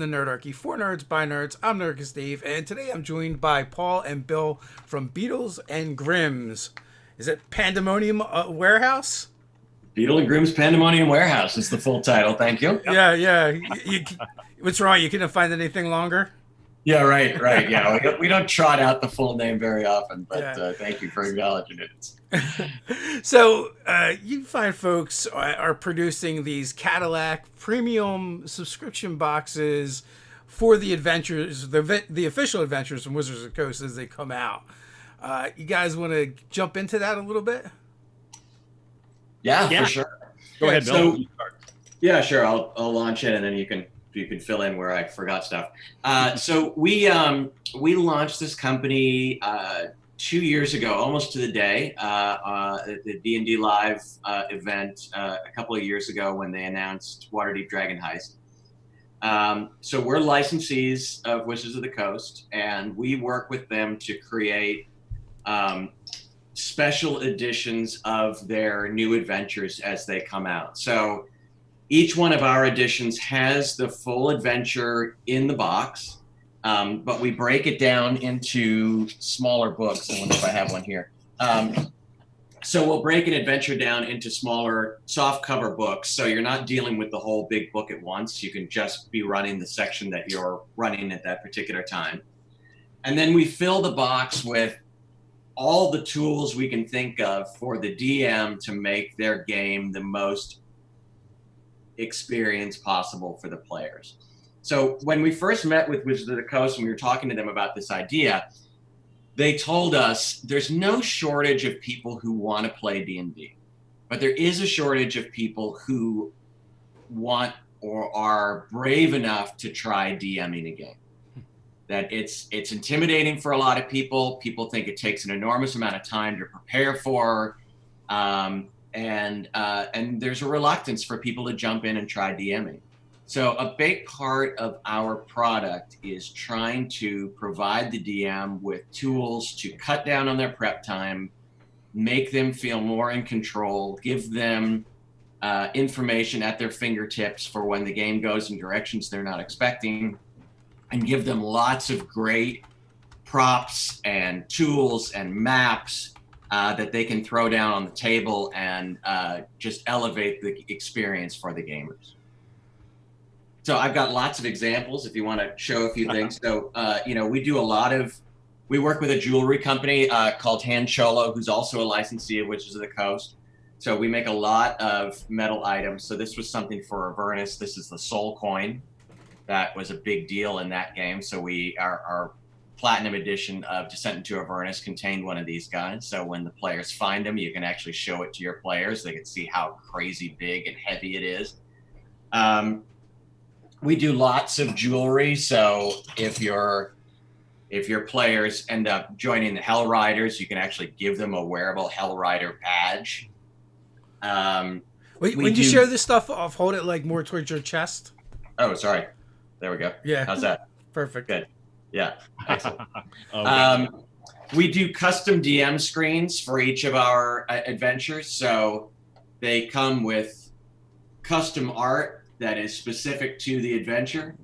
The Nerdarchy for Nerds by Nerds. I'm Nerdist Steve, and today I'm joined by Paul and Bill from Beadles and Grimms. Is it Pandemonium Warehouse? Beadle and Grimm's Pandemonium Warehouse is the full title. Thank you. Yeah. What's wrong? You couldn't find anything longer? Yeah, right. Yeah, we don't trot out the full name very often, but Yeah. thank you for acknowledging it. So, you find folks are producing these Cadillac premium subscription boxes for the adventures, the official adventures from Wizards of the Coast as they come out. You guys want to jump into that a little bit? Yeah, for sure. Go ahead, Bill. Yeah, sure. I'll launch it, and then you can fill in where I forgot stuff. So we launched this company 2 years ago, almost to the day, at the D&D Live event a couple of years ago when they announced Waterdeep Dragon Heist. So we're licensees of Wizards of the Coast, and we work with them to create special editions of their new adventures as they come out. So each one of our editions has the full adventure in the box, but we break it down into smaller books. I wonder if I have one here. So we'll break an adventure down into smaller soft cover books. So you're not dealing with the whole big book at once. You can just be running the section that you're running at that particular time. And then we fill the box with all the tools we can think of for the DM to make their game the most experience possible for the players. So when we first met with Wizards of the Coast and we were talking to them about this idea, they told us there's no shortage of people who want to play D&D, but there is a shortage of people who want or are brave enough to try DMing a game. That it's intimidating for a lot of people. People think it takes an enormous amount of time to prepare for, and there's a reluctance for people to jump in and try DMing. So a big part of our product is trying to provide the DM with tools to cut down on their prep time, make them feel more in control, give them information at their fingertips for when the game goes in directions they're not expecting, and give them lots of great props and tools and maps that they can throw down on the table and just elevate the experience for the gamers. So I've got lots of examples if you want to show a few things. So, we work with a jewelry company called Han Cholo, who's also a licensee of Wizards of the Coast. So we make a lot of metal items. So this was something for Avernus. This is the Soul Coin. That was a big deal in that game. So our Platinum edition of Descent into Avernus contained one of these guys. So when the players find them, you can actually show it to your players. They can see how crazy big and heavy it is. We do lots of jewelry. So if your players end up joining the Hell Riders, you can actually give them a wearable Hell Rider badge. When you share this stuff, I'll hold it like more towards your chest. Oh, sorry. There we go. Yeah. How's that? Perfect. Good. Yeah. Excellent. Okay. We do custom DM screens for each of our adventures. So they come with custom art that is specific to the adventure.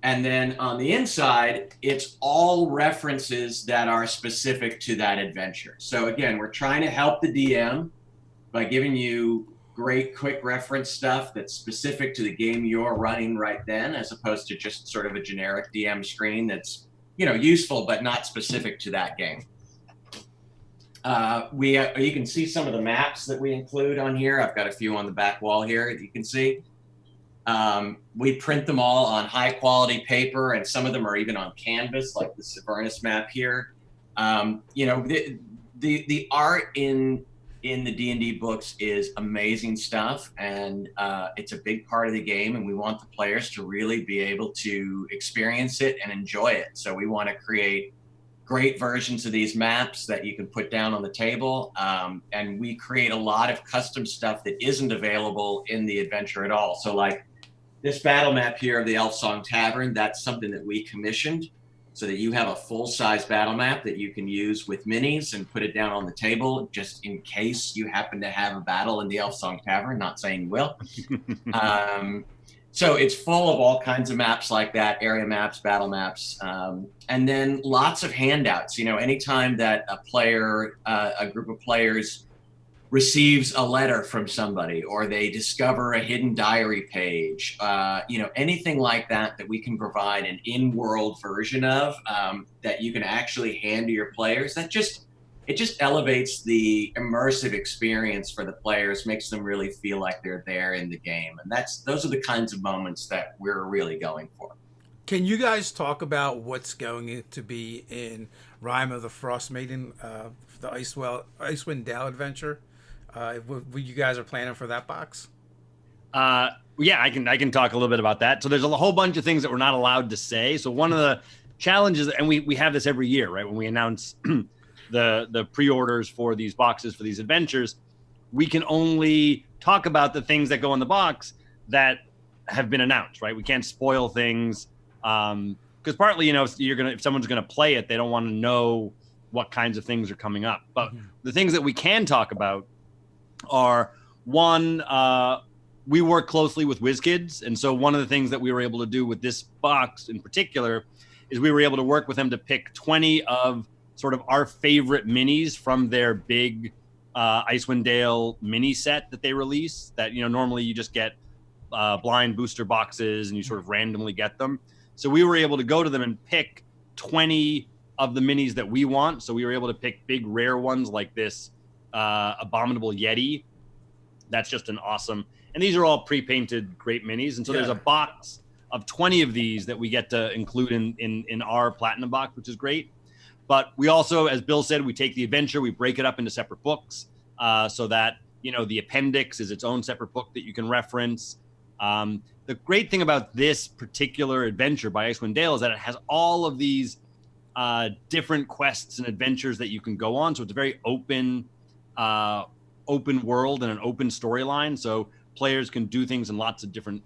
And then on the inside, it's all references that are specific to that adventure. So again, we're trying to help the DM by giving you great quick reference stuff that's specific to the game you're running right then, as opposed to just sort of a generic DM screen that's, useful but not specific to that game. You can see some of the maps that we include on here. I've got a few on the back wall here that you can see. We print them all on high quality paper, and some of them are even on canvas, like the Avernus map here. The art in the D&D books is amazing stuff, and it's a big part of the game, and we want the players to really be able to experience it and enjoy it. So we want to create great versions of these maps that you can put down on the table, and we create a lot of custom stuff that isn't available in the adventure at all. So like this battle map here of the Elf Song Tavern, that's something that we commissioned so that you have a full-size battle map that you can use with minis and put it down on the table just in case you happen to have a battle in the Elf Song Tavern. Not saying you will. So it's full of all kinds of maps like that, area maps, battle maps, and then lots of handouts. Anytime that a group of players receives a letter from somebody, or they discover a hidden diary page, anything like that we can provide an in-world version of, that you can actually hand to your players, it just elevates the immersive experience for the players, makes them really feel like they're there in the game. And those are the kinds of moments that we're really going for. Can you guys talk about what's going to be in Rime of the Frost Maiden, the Icewind Dale adventure? What you guys are planning for that box? Yeah, I can talk a little bit about that. So there's a whole bunch of things that we're not allowed to say. So one of the challenges, and we have this every year, right? When we announce the pre-orders for these boxes for these adventures, we can only talk about the things that go in the box that have been announced, right? We can't spoil things because partly, if someone's going to play it, they don't want to know what kinds of things are coming up. But the things that we can talk about are, one, we work closely with WizKids, and so one of the things that we were able to do with this box in particular is we were able to work with them to pick 20 of sort of our favorite minis from their big Icewind Dale mini set that they release, that normally you just get blind booster boxes and you sort of randomly get them. So we were able to go to them and pick 20 of the minis that we want. So we were able to pick big rare ones like this Abominable Yeti. That's just an awesome, and these are all pre-painted great minis. And so there's a box of 20 of these that we get to include in our Platinum box, which is great. But we also, as Bill said, we take the adventure, we break it up into separate books, so that, the appendix is its own separate book that you can reference. The great thing about this particular adventure by Icewind Dale is that it has all of these different quests and adventures that you can go on. So it's a very open world and an open storyline. So players can do things in lots of different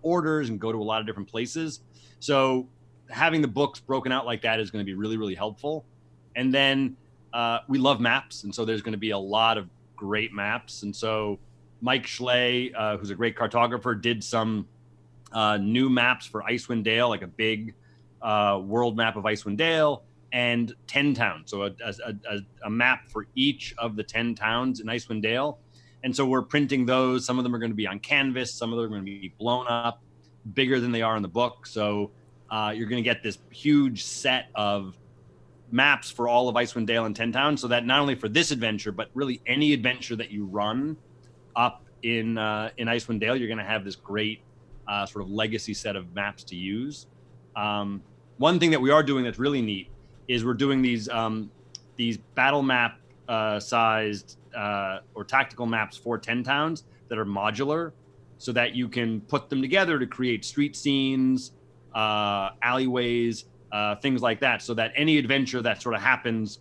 orders and go to a lot of different places. So having the books broken out like that is going to be really, really helpful. And then we love maps. And so there's going to be a lot of great maps. And so Mike Schley, who's a great cartographer, did some new maps for Icewind Dale, like a big world map of Icewind Dale and 10 towns. So a map for each of the 10 towns in Icewind Dale. And so we're printing those. Some of them are going to be on canvas. Some of them are going to be blown up, bigger than they are in the book. So you're going to get this huge set of maps for all of Icewind Dale and 10 towns, so that not only for this adventure, but really any adventure that you run up in Icewind Dale, you're going to have this great sort of legacy set of maps to use. One thing that we are doing that's really neat is we're doing these battle map sized or tactical maps for 10 towns that are modular, so that you can put them together to create street scenes, alleyways, things like that, so that any adventure that sort of happens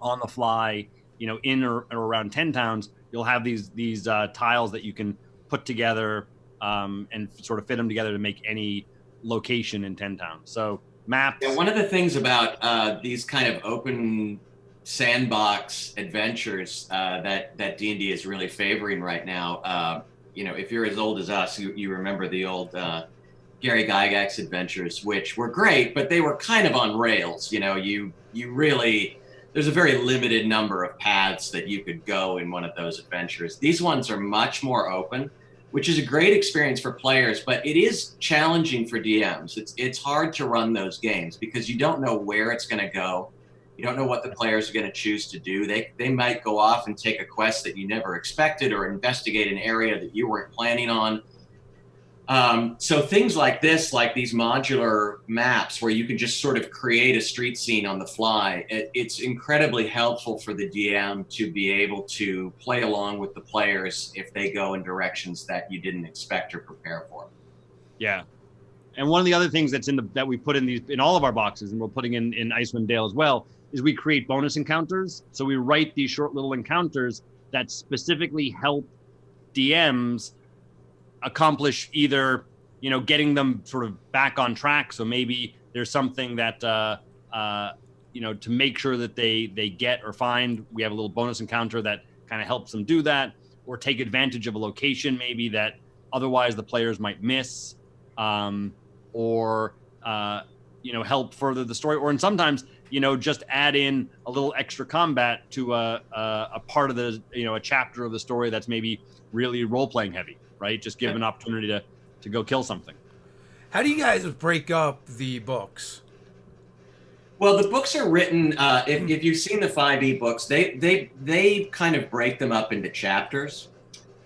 on the fly, in or around 10 towns, you'll have these tiles that you can put together and sort of fit them together to make any location in 10 towns. So maps. Yeah, one of the things about these kind of open sandbox adventures that D&D is really favoring right now, if you're as old as us, you remember the old Gary Gygax adventures, which were great, but they were kind of on rails. You really, there's a very limited number of paths that you could go in one of those adventures. These ones are much more open, which is a great experience for players, but it is challenging for DMs. It's hard to run those games because you don't know where it's going to go. You don't know what the players are going to choose to do. They might go off and take a quest that you never expected, or investigate an area that you weren't planning on. So things like this, like these modular maps where you can just sort of create a street scene on the fly, it's incredibly helpful for the DM to be able to play along with the players if they go in directions that you didn't expect or prepare for. Yeah. And one of the other things that we put in all of our boxes, and we're putting in Icewind Dale as well, is we create bonus encounters. So we write these short little encounters that specifically help DMs accomplish either, getting them sort of back on track. So maybe there's something that, to make sure that they get or find, we have a little bonus encounter that kind of helps them do that, or take advantage of a location maybe that otherwise the players might miss, or help further the story, or and sometimes just add in a little extra combat to a part of the a chapter of the story that's maybe really role playing heavy, right? Just give an opportunity to go kill something. How do you guys break up the books? Well, the books are written. If you've seen the 5e books, they kind of break them up into chapters.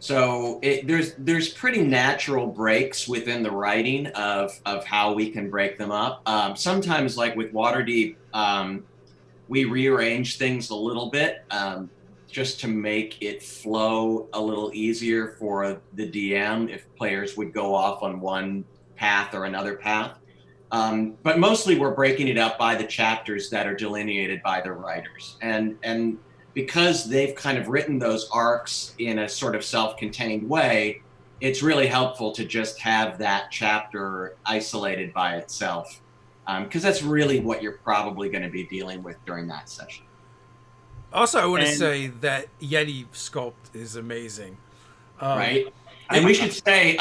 So there's pretty natural breaks within the writing of how we can break them up. Sometimes, like with Waterdeep, we rearrange things a little bit just to make it flow a little easier for the DM if players would go off on one path or another path. But mostly we're breaking it up by the chapters that are delineated by the writers. And because they've kind of written those arcs in a sort of self-contained way, it's really helpful to just have that chapter isolated by itself, because that's really what you're probably going to be dealing with during that session. Also, I want to say that Yeti sculpt is amazing. Right? And we should say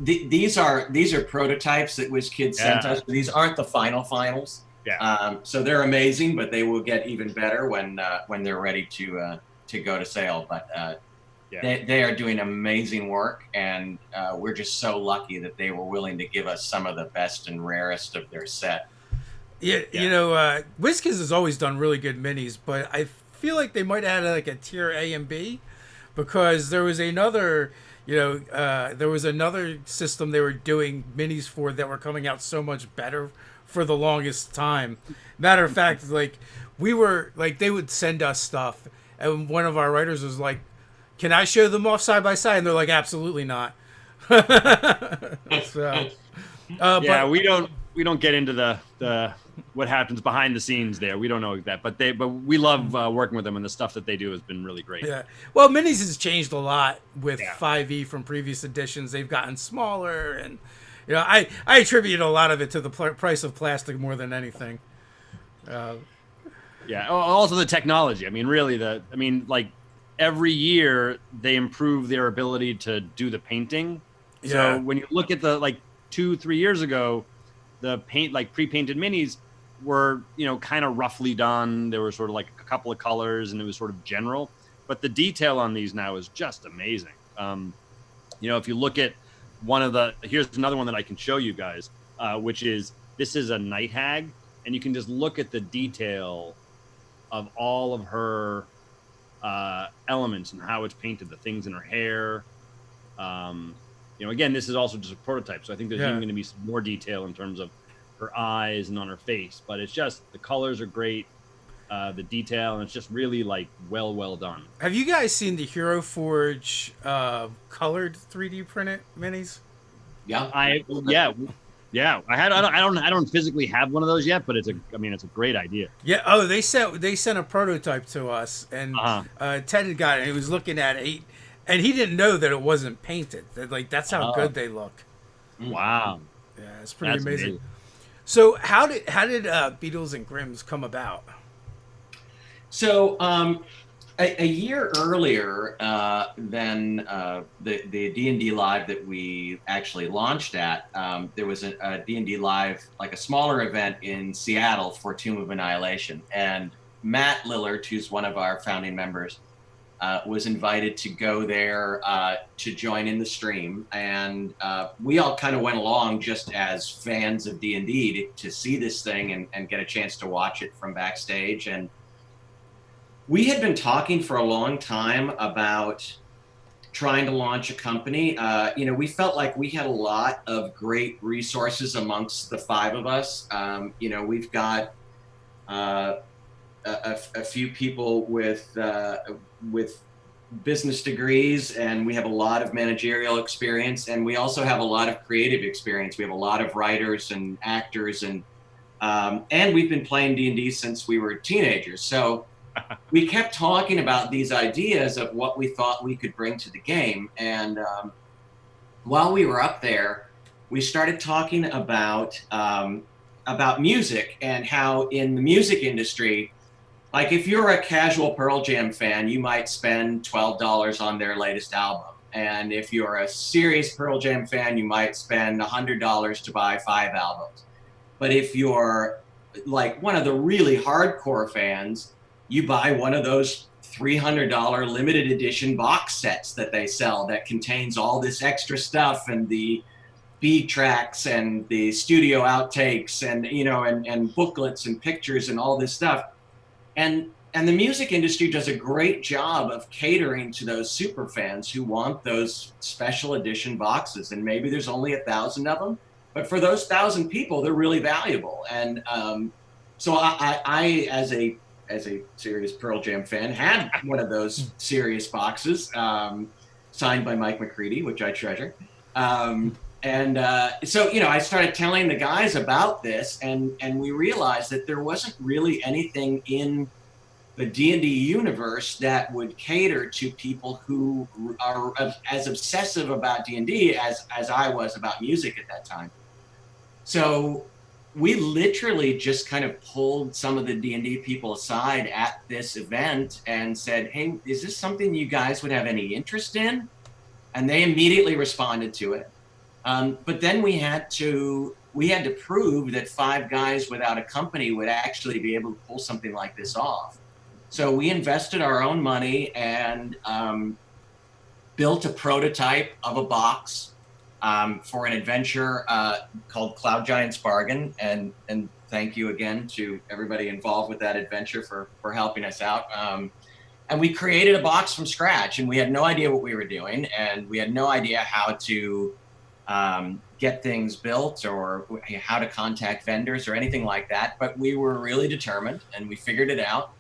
these are prototypes that WizKids sent us. These aren't the finals. Yeah. So they're amazing, but they will get even better when they're ready to go to sale. But they are doing amazing work, and we're just so lucky that they were willing to give us some of the best and rarest of their set. Yeah. WizKids has always done really good minis, but I feel like they might add like a tier A and B, because there was another system they were doing minis for that were coming out so much better for the longest time. Matter of fact, like they would send us stuff, and one of our writers was like, "Can I show them off side by side?" And they're like, "Absolutely not." So, but we don't get into the what happens behind the scenes there. We don't know that, but we love working with them, and the stuff that they do has been really great. Yeah. Well, minis has changed a lot with 5e from previous editions. They've gotten smaller, and I attribute a lot of it to the price of plastic more than anything. Also the technology. I mean, really, like every year they improve their ability to do the painting. Yeah. So when you look at the 2-3 years ago, the paint pre-painted minis were kind of roughly done. There were sort of like a couple of colors, and it was sort of general. But the detail on these now is just amazing. If you look at here's another one that I can show you guys, which is, this is a night hag, and you can just look at the detail of all of her elements and how it's painted, the things in her hair. Again, this is also just a prototype, so I think there's even going to be some more detail in terms of her eyes and on her face, but it's just, the colors are great, the detail, and it's just really well done. Have you guys seen the Hero Forge colored 3D printed minis? Yeah. I don't physically have one of those yet, but it's a great idea. Yeah. Oh, they sent a prototype to us, and Ted had got it, and he was looking at it, and he didn't know that it wasn't painted. That's how good they look. Wow. Yeah, it's pretty amazing. So how did Beadles and Grimms come about? So a year earlier than the D&D Live that we actually launched at, there was a D&D Live, like a smaller event in Seattle for Tomb of Annihilation. And Matt Lillard, who's one of our founding members, was invited to go there to join in the stream. And we all kind of went along just as fans of D&D to see this thing and get a chance to watch it from backstage. And we had been talking for a long time about trying to launch a company. We felt like we had a lot of great resources amongst the five of us. We've got a few people with business degrees, and we have a lot of managerial experience, and we also have a lot of creative experience. We have a lot of writers and actors, and we've been playing D&D since we were teenagers. So we kept talking about these ideas of what we thought we could bring to the game. And while we were up there, we started talking about music, and how in the music industry, like if you're a casual Pearl Jam fan, you might spend $12 on their latest album. And if you're a serious Pearl Jam fan, you might spend $100 to buy 5 albums. But if you're like one of the really hardcore fans, you buy one of those $300 limited edition box sets that they sell that contains all this extra stuff and the B tracks and the studio outtakes and, you know, and booklets and pictures and all this stuff. And the music industry does a great job of catering to those super fans who want those special edition boxes. And maybe there's only 1,000 of them, but for those 1,000 people, they're really valuable. And so I as a serious Pearl Jam fan, had one of those serious boxes signed by Mike McCready, which I treasure. So, you know, I started telling the guys about this, and we realized that there wasn't really anything in the D&D universe that would cater to people who are as obsessive about D&D as I was about music at that time. So we literally just kind of pulled some of the D&D people aside at this event and said, hey, is this something you guys would have any interest in? And they immediately responded to it. But then we had to prove that 5 guys without a company would actually be able to pull something like this off. So we invested our own money and built a prototype of a box for an adventure called Cloud Giant's Bargain. And thank you again to everybody involved with that adventure for helping us out. And we created a box from scratch, and we had no idea what we were doing, and we had no idea how to get things built or how to contact vendors or anything like that. But we were really determined, and we figured it out.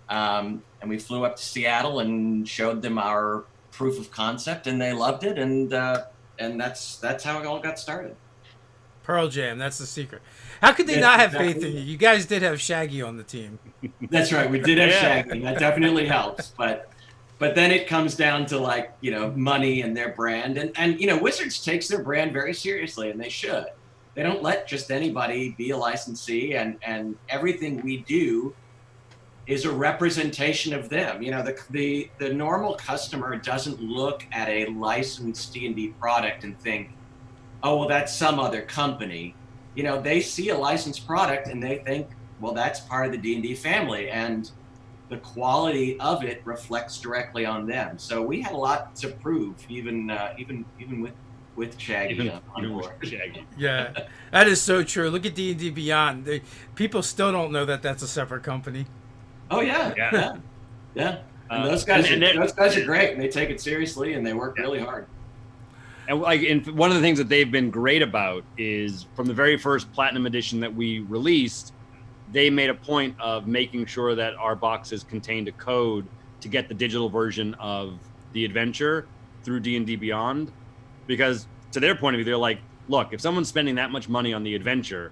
And we flew up to Seattle and showed them our proof of concept, and they loved it. And that's how it all got started. Pearl Jam, that's the secret. How could they not have faith in you? You guys did have Shaggy on the team. That's right. We did have Shaggy. That definitely helps. But then it comes down to, like, you know, money and their brand. And you know, Wizards takes their brand very seriously, and they should. They don't let just anybody be a licensee, and everything we do is a representation of them. You know, the normal customer doesn't look at a licensed D&D product and think, oh, well, that's some other company. You know, they see a licensed product and they think, well, that's part of the D&D family, and the quality of it reflects directly on them. So we had a lot to prove, even with Shaggy on board. Shaggy. Yeah, that is so true. Look at D&D Beyond. People still don't know that that's a separate company. Oh yeah. And those guys are great, and they take it seriously, and they work really hard. And one of the things that they've been great about is from the very first Platinum edition that we released, they made a point of making sure that our boxes contained a code to get the digital version of the adventure through D&D Beyond, because to their point of view, they're like, look, if someone's spending that much money on the adventure,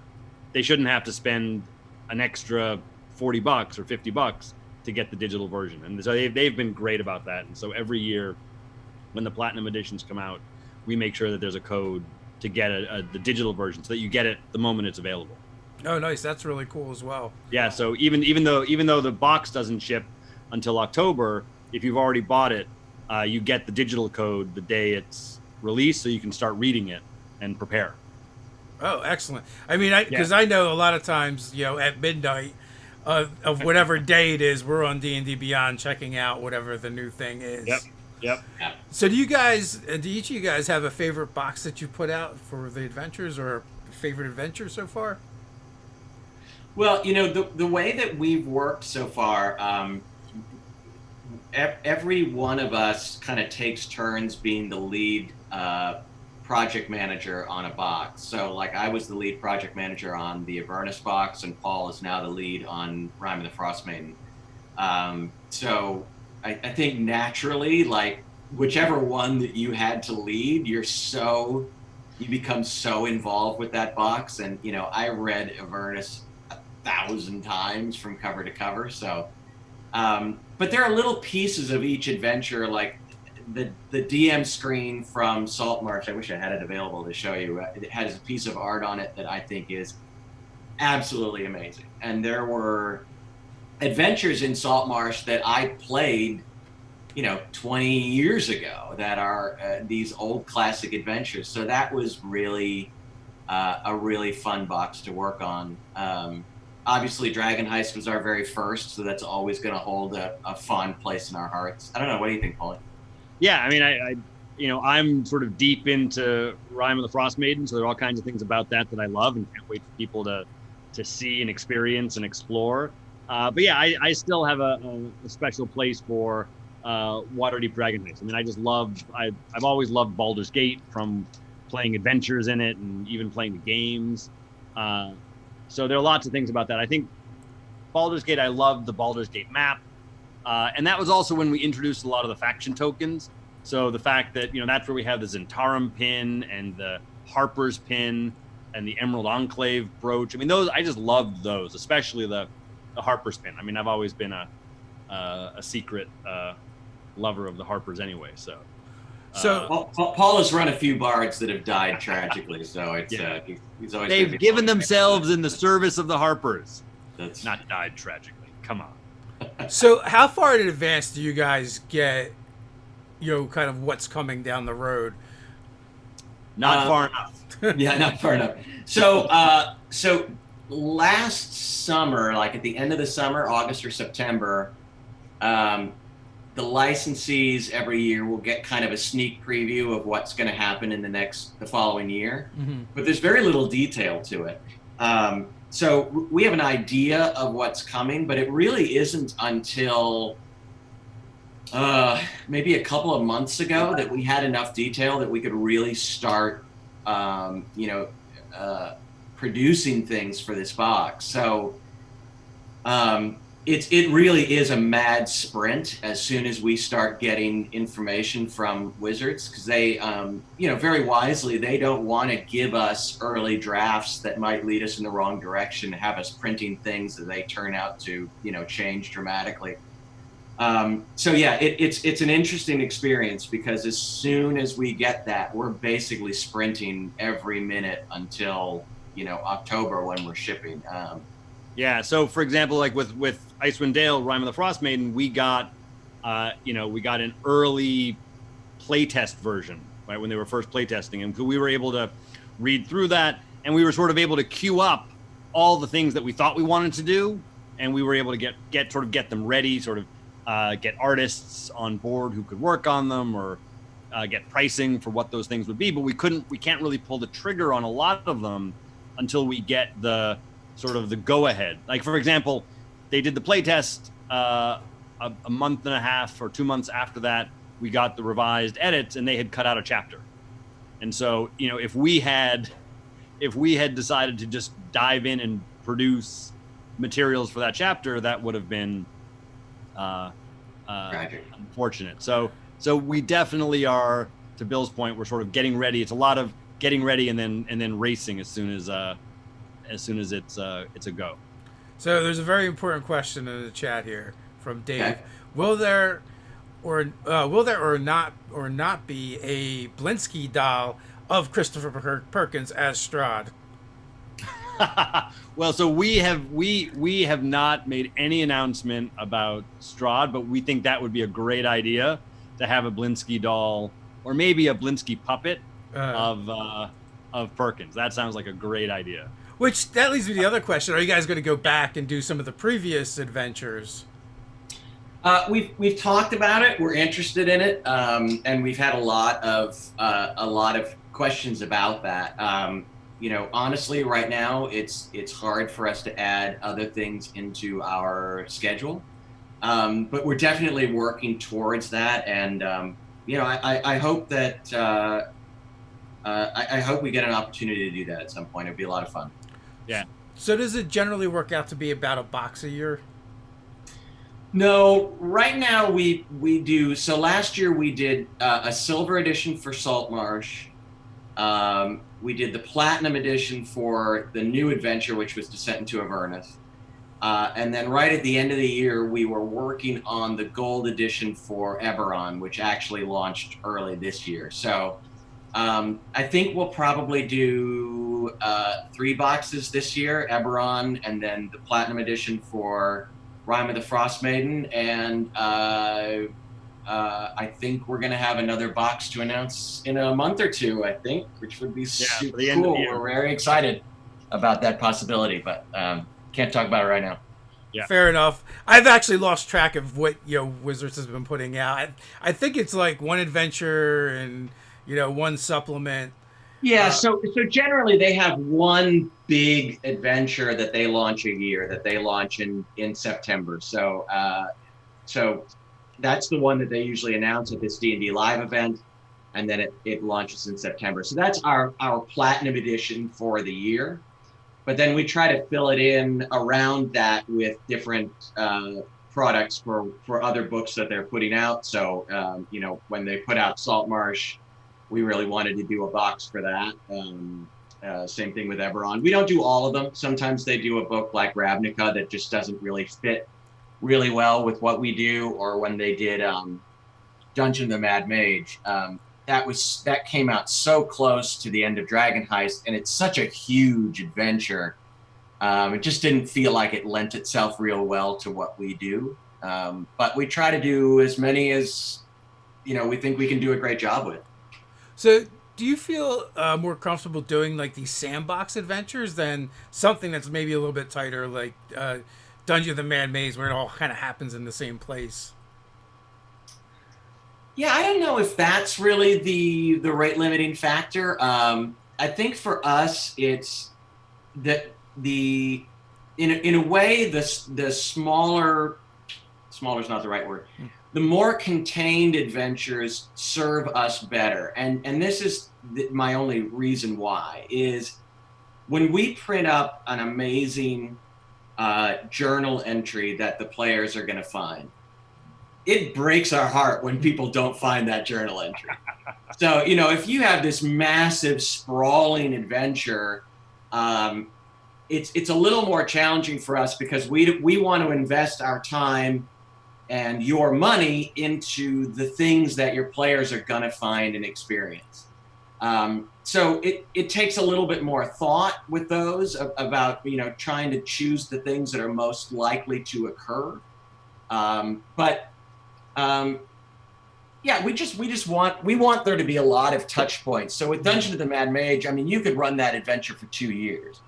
they shouldn't have to spend an extra $40 or $50 to get the digital version. And so they've been great about that. And so every year when the Platinum editions come out, we make sure that there's a code to get the digital version so that you get it the moment it's available. Oh, nice. That's really cool as well. Yeah. So even though the box doesn't ship until October, if you've already bought it, you get the digital code the day it's released, so you can start reading it and prepare. Oh, excellent. I mean, because I know a lot of times, you know, at midnight of whatever day it is, we're on D&D Beyond checking out whatever the new thing is. Yep. So do each of you guys have a favorite box that you put out for the adventures, or a favorite adventure so far? Well, you know, the way that we've worked so far, every one of us kind of takes turns being the lead project manager on a box. So, like, I was the lead project manager on the Avernus box, and Paul is now the lead on Rime of the Frost Maiden. So I think naturally, like, whichever one that you had to lead, you become so involved with that box. And, you know, I read Avernus 1,000 times from cover to cover. So, but there are little pieces of each adventure, like the DM screen from Saltmarsh. I wish I had it available to show you. It has a piece of art on it that I think is absolutely amazing. And there were adventures in Saltmarsh that I played 20 years ago that are these old classic adventures. So that was really a really fun box to work on. Obviously, Dragon Heist was our very first, so that's always going to hold a fond place in our hearts. I don't know. What do you think, Paulie? Yeah, I mean, I'm sort of deep into Rime of the Frost Maiden, so there are all kinds of things about that I love and can't wait for people to see and experience and explore. But yeah, I still have a special place for Waterdeep Dragon Heist. I mean, I've always loved Baldur's Gate, from playing adventures in it and even playing the games. So there are lots of things about that. I think Baldur's Gate, I loved the Baldur's Gate map. And that was also when we introduced a lot of the faction tokens. So the fact that, that's where we have the Zentarum pin and the Harper's pin and the Emerald Enclave brooch. I mean, I just loved those, especially the Harper's pin. I mean, I've always been a secret lover of the Harpers anyway. So Paul has run a few bards that have died tragically. So it's he's always they've given themselves in the service of the Harpers. That's not died tragically. Come on. So how far in advance do you guys get, kind of what's coming down the road? Not far enough. Yeah, not far enough. So last summer, like at the end of the summer, August or September, the licensees every year will get kind of a sneak preview of what's going to happen in the following year. Mm-hmm. But there's very little detail to it. So we have an idea of what's coming, but it really isn't until maybe a couple of months ago that we had enough detail that we could really start, producing things for this box. So it really is a mad sprint as soon as we start getting information from Wizards, because they, very wisely, they don't want to give us early drafts that might lead us in the wrong direction, have us printing things that they turn out to, change dramatically. It's an interesting experience, because as soon as we get that, we're basically sprinting every minute until, October when we're shipping. Yeah. So, for example, like with Icewind Dale, Rime of the Frost Maiden, we got an early playtest version, right, when they were first playtesting, and we were able to read through that, and we were sort of able to queue up all the things that we thought we wanted to do, and we were able to get them ready, sort of get artists on board who could work on them, or get pricing for what those things would be. But we can't really pull the trigger on a lot of them until we get the sort of the go-ahead. Like, for example, they did the playtest a month and a half or 2 months after that. We got the revised edits, and they had cut out a chapter. And so, if we had decided to just dive in and produce materials for that chapter, that would have been unfortunate. So we definitely are, to Bill's point, we're sort of getting ready. It's a lot of getting ready and then racing as soon as it's a go. So there's a very important question in the chat here from Dave. Okay. Will there or not be a Blinsky doll of Christopher Perkins as Strahd? Well, so we have not made any announcement about Strahd, but we think that would be a great idea to have a Blinsky doll, or maybe a Blinsky puppet of Perkins. That sounds like a great idea. Which, that leads me to the other question. Are you guys going to go back and do some of the previous adventures? We've talked about it. We're interested in it, and we've had a lot of questions about that. Honestly, right now it's hard for us to add other things into our schedule, but we're definitely working towards that. And I hope that I hope we get an opportunity to do that at some point. It'd be a lot of fun. Yeah. So does it generally work out to be about a box a year? No, right now we do. So last year we did a silver edition for Saltmarsh. We did the platinum edition for the new adventure, which was Descent into Avernus. And then right at the end of the year, we were working on the gold edition for Eberron, which actually launched early this year. So I think we'll probably do 3 boxes this year, Eberron, and then the platinum edition for Rime of the Frost Maiden, and I think we're going to have another box to announce in a month or two, I think, which would be super for the end of cool. the year. We're very excited about that possibility, but can't talk about it right now. Yeah. Fair enough. I've actually lost track of what Wizards has been putting out. I think it's like one adventure and one supplement. Yeah, so generally they have one big adventure that they launch a year, that they launch in September. So so that's the one that they usually announce at this D&D live event, and then it launches in September. So that's our platinum edition for the year. But then we try to fill it in around that with different products for other books that they're putting out. So when they put out Saltmarsh, we really wanted to do a box for that. Same thing with Eberron. We don't do all of them. Sometimes they do a book like Ravnica that just doesn't really fit really well with what we do. Or when they did Dungeon of the Mad Mage, that came out so close to the end of Dragon Heist, and it's such a huge adventure. It just didn't feel like it lent itself real well to what we do. But we try to do as many as we think we can do a great job with. So, do you feel more comfortable doing like these sandbox adventures than something that's maybe a little bit tighter, like Dungeon of the Mad Maze, where it all kind of happens in the same place? Yeah, I don't know if that's really the rate limiting factor. I think for us, it's that in a way the smaller is not the right word. The more contained adventures serve us better, and this is my only reason why is when we print up an amazing journal entry that the players are going to find. It breaks our heart when people don't find that journal entry. So, if you have this massive sprawling adventure, it's a little more challenging for us because we want to invest our time and your money into the things that your players are going to find and experience. So it takes a little bit more thought with those about, trying to choose the things that are most likely to occur. Yeah, we want there to be a lot of touch points. So with Dungeon of the Mad Mage, you could run that adventure for 2 years.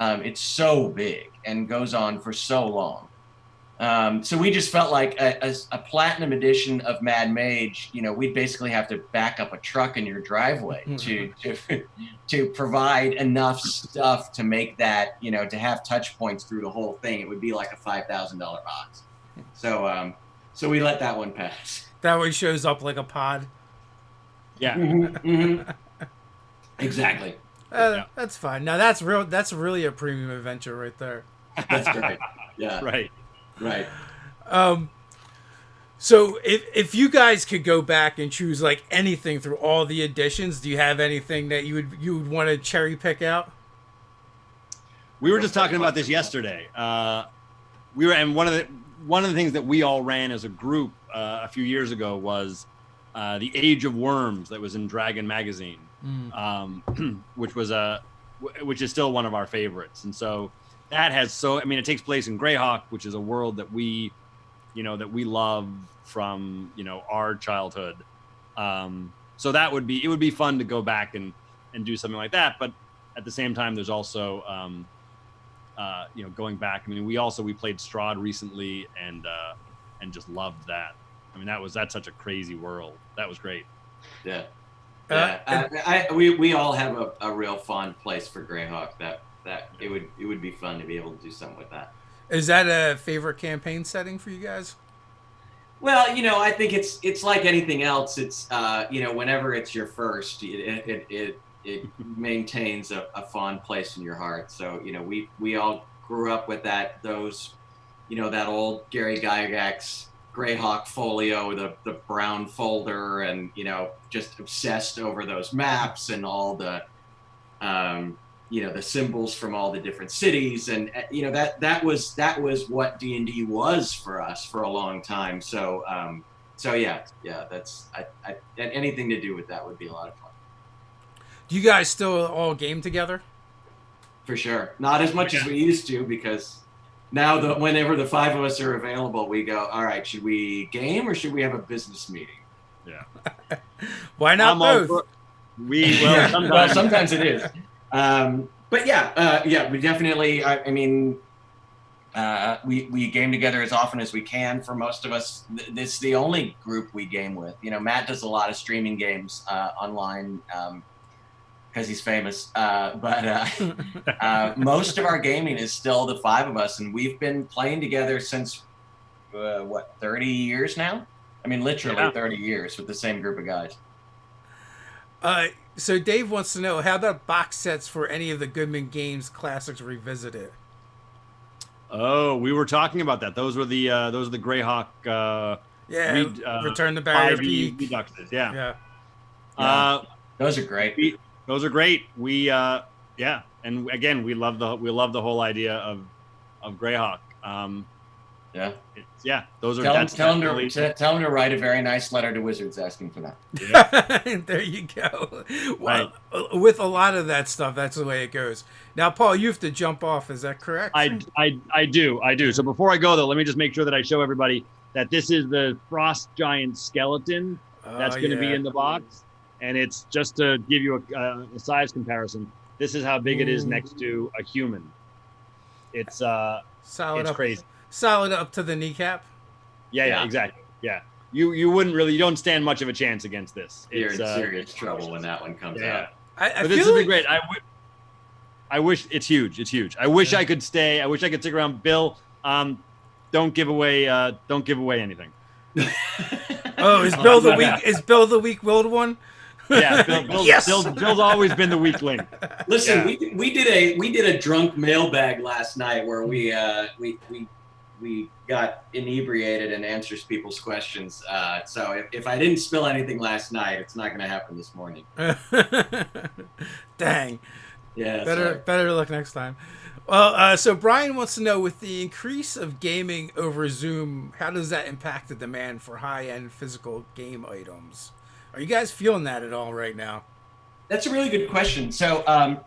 It's so big and goes on for so long. So we just felt like a platinum edition of Mad Mage, we'd basically have to back up a truck in your driveway to provide enough stuff to make that, to have touch points through the whole thing. It would be like a $5,000 box. So we let that one pass. That one shows up like a pod. Yeah. Mm-hmm. Exactly. That's fine. Now that's real. That's really a premium adventure right there. That's great. Yeah. Right. So if you guys could go back and choose like anything through all the editions, do you have anything that you would want to cherry pick out? We were just talking about this yesterday. And one of the things that we all ran as a group a few years ago was the Age of Worms that was in Dragon magazine, which is still one of our favorites. And so that has it takes place in Greyhawk, which is a world that we love from our childhood. So it would be fun to go back and do something like that. But at the same time, there's also going back. We played Strahd recently and just loved that. That's such a crazy world. That was great. Yeah. We all have a real fond place for Greyhawk. That it would be fun to be able to do something with that. Is that a favorite campaign setting for you guys? Well, I think it's like anything else. It's whenever it's your first, it maintains a fond place in your heart. So we all grew up with that old Gary Gygax Greyhawk folio, the brown folder, and just obsessed over those maps and all the the symbols from all the different cities, and that was what D&D was for us for a long time. So yeah, that's anything to do with that would be a lot of fun. Do you guys still all game together? For sure, not as much as we used to because now whenever the five of us are available, we go, all right, should we game or should we have a business meeting? Yeah. Why not both? Sometimes it is. But yeah, we definitely. I mean, we game together as often as we can. For most of us, this is the only group we game with. You know, Matt does a lot of streaming games online because he's famous. But most of our gaming is still the five of us, and we've been playing together since 30 years now. I mean, literally 30 years with the same group of guys. So Dave wants to know, how about box sets for any of the Goodman Games classics revisited? Oh, we were talking about that. Those were the Greyhawk. Return to Barrier Peak. Reduxes, yeah. Those are great. Those are great. And again, we love the whole idea of Greyhawk. Those are. Tell him to write a very nice letter to Wizards asking for that. Yeah. There you go. Well, with a lot of that stuff, that's the way it goes. Now, Paul, you have to jump off. Is that correct? I do. So before I go though, let me just make sure that I show everybody that this is the Frost Giant skeleton that's going to be in the box, and it's just to give you a size comparison. This is how big it is next to a human. It's solid. It's crazy. Solid up to the kneecap. Yeah, exactly. Yeah, you don't stand much of a chance against this. You're in serious trouble when that one comes out. But this would be great. I wish it's huge. It's huge. I wish I could stay. I wish I could stick around. Bill, don't give away anything. Oh, is Bill the weak? Is Bill the weak-willed one? Yeah, Bill's always been the weak link. Listen, we did a drunk mailbag last night where we got inebriated and answers people's questions. So if I didn't spill anything last night, it's not going to happen this morning. Dang. Yeah. Better luck next time. Well, so Brian wants to know, with the increase of gaming over Zoom, how does that impact the demand for high-end physical game items? Are you guys feeling that at all right now? That's a really good question. So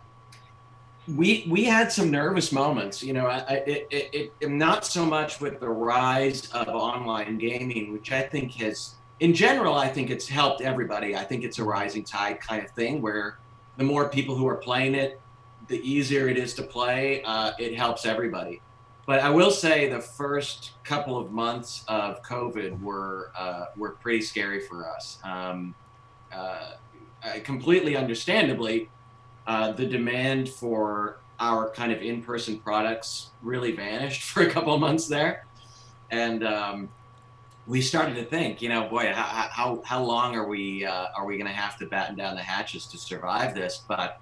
we had some nervous moments. You know, it not so much with the rise of online gaming, which I think has, in general, I think it's helped everybody. I think it's a rising tide kind of thing, where the more people who are playing it, the easier it is to play. It helps everybody. But I will say the first couple of months of COVID were pretty scary for us. Completely understandably, the demand for our kind of in-person products really vanished for a couple of months there. And we started to think, you know, boy, how long are we going to have to batten down the hatches to survive this? But